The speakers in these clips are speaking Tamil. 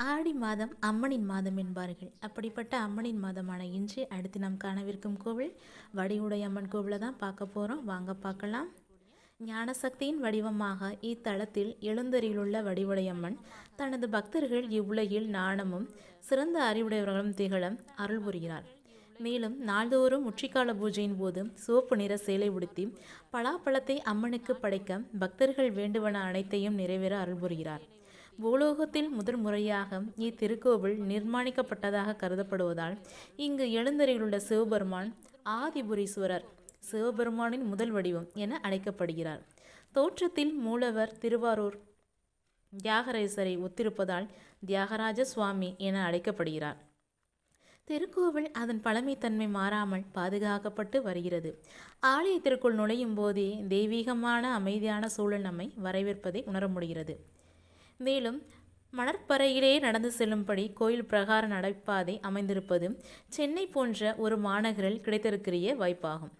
ஆடி மாதம் அம்மனின் மாதம் என்பார்கள். அப்படிப்பட்ட அம்மனின் மாதமான இன்று அடுத்து நாம் காணவிருக்கும் கோவில் வடிவுடை அம்மன் கோவிலை தான் பார்க்க போகிறோம். வாங்க பார்க்கலாம். ஞானசக்தியின் வடிவமாக இத்தலத்தில் எழுந்தருளியுள்ள வடிவுடையம்மன் தனது பக்தர்கள் இவ்வுலகில் ஞானமும் சிறந்த அறிவுடையவர்களும் திகழ அருள் புரிகிறார். மேலும் நாள்தோறும் உச்சிக்கால பூஜையின் போது சிவப்பு நிற சேலை உடுத்தி பலாப்பழத்தை அம்மனுக்கு படைக்க பக்தர்கள் வேண்டுவன அனைத்தையும் நிறைவேற அருள் புரிகிறார். பூலோகத்தில் முதல் முறையாக இத்திருக்கோவில் நிர்மாணிக்கப்பட்டதாக கருதப்படுவதால் இங்கு எழுந்தருளியுள்ள சிவபெருமான் ஆதிபுரீஸ்வரர், சிவபெருமானின் முதல் வடிவம் என அழைக்கப்படுகிறார். தோற்றத்தில் மூலவர் திருவாரூர் தியாகராஜரை ஒத்திருப்பதால் தியாகராஜ சுவாமி என அழைக்கப்படுகிறார். திருக்கோவில் அதன் பழமைத்தன்மை மாறாமல் பாதுகாக்கப்பட்டு வருகிறது. ஆலயத்திற்குள் நுழையும் போதே தெய்வீகமான அமைதியான சூழல் நம்மை வரவேற்பதை உணர முடிகிறது. மேலும் மணற்பறையிலே நடந்து செல்லும்படி கோயில் பிரகார நடைபாதை அமைந்திருப்பது சென்னை போன்ற ஒரு மாநகரில் கிடைத்திருக்கிற வாய்ப்பாகும்.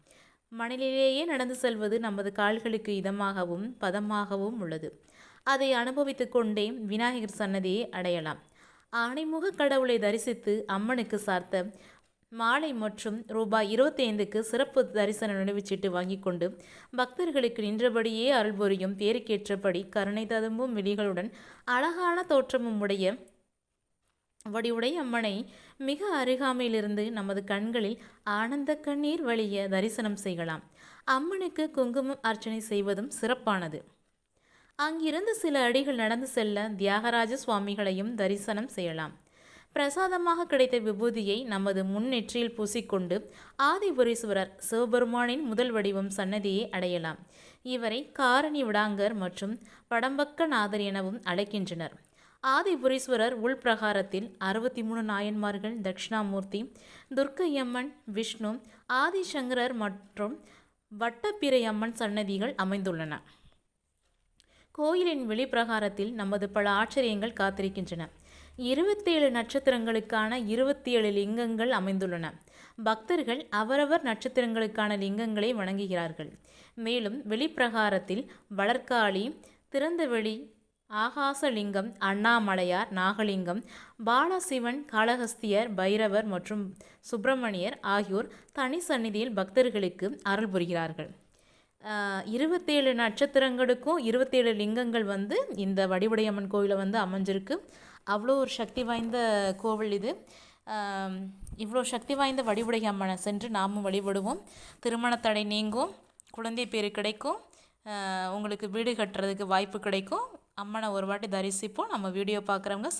மணலிலேயே நடந்து செல்வது நமது கால்களுக்கு இதமாகவும் பதமாகவும் உள்ளது. அதை அனுபவித்து கொண்டே விநாயகர் சன்னதியை அடையலாம். ஆனைமுக கடவுளை தரிசித்து அம்மனுக்கு சார்த்த மாலை மற்றும் ரூபாய் 25க்கு சிறப்பு தரிசன நுழைவுச்சீட்டு வாங்கி கொண்டு பக்தர்களுக்கு நின்றபடியே அருள் புரியும் பேருக்கேற்றபடி கருணை ததும்பும் விழிகளுடன் அழகான தோற்றமும் உடைய வடிவுடை அம்மனை மிக அருகாமையிலிருந்து நமது கண்களில் ஆனந்த கண்ணீர் வழிய தரிசனம் செய்யலாம். அம்மனுக்கு குங்குமம் அர்ச்சனை செய்வதும் சிறப்பானது. அங்கிருந்து சில அடிகள் நடந்து செல்ல தியாகராஜ சுவாமிகளையும் தரிசனம் செய்யலாம். பிரசாதமாக கிடைத்த விபூதியை நமது முன்னெற்றியில் பூசிக்கொண்டு ஆதிபுரீஸ்வரர் சிவபெருமானின் முதல் வடிவம் சன்னதியை அடையலாம். இவரை காரணி விடாங்கர் மற்றும் படம்பக்கநாதர் எனவும் அழைக்கின்றனர். ஆதிபுரீஸ்வரர் உள்பிரகாரத்தில் 63 நாயன்மார்கள், தட்சிணாமூர்த்தி, துர்க்கையம்மன், விஷ்ணு, ஆதிசங்கரர் மற்றும் வட்டப்பிரையம்மன் சன்னதிகள் அமைந்துள்ளன. கோயிலின் வெளிப்பிரகாரத்தில் நமது பல ஆச்சரியங்கள் காத்திருக்கின்றன. 27 நட்சத்திரங்களுக்கான 27 லிங்கங்கள் அமைந்துள்ளன. பக்தர்கள் அவரவர் நட்சத்திரங்களுக்கான லிங்கங்களை வணங்குகிறார்கள். மேலும் வெளிப்பிரகாரத்தில் வளர்காளி, திறந்தவெளி, ஆகாசலிங்கம், அண்ணாமலையார், நாகலிங்கம், பாலசிவன், காளஹஸ்தியர், பைரவர் மற்றும் சுப்பிரமணியர் ஆகியோர் தனி சந்நிதியில் பக்தர்களுக்கு அருள் புரிகிறார்கள். 27 நட்சத்திரங்களுக்கும் 27 லிங்கங்கள் இந்த வடிவுடையம்மன் கோவிலை அமைஞ்சிருக்கு. அவ்வளோ ஒரு சக்தி வாய்ந்த கோவில் இது. இவ்வளோ சக்தி வாய்ந்த வடிவுடைய அம்மனை சென்று நாமும் வழிபடுவோம். திருமணத்தடை நீங்கும், குழந்தை பேரு கிடைக்கும், உங்களுக்கு வீடு கட்டுறதுக்கு வாய்ப்பு கிடைக்கும். அம்மனை ஒரு வாட்டி தரிசிப்போம். நம்ம வீடியோ பார்க்குறவங்க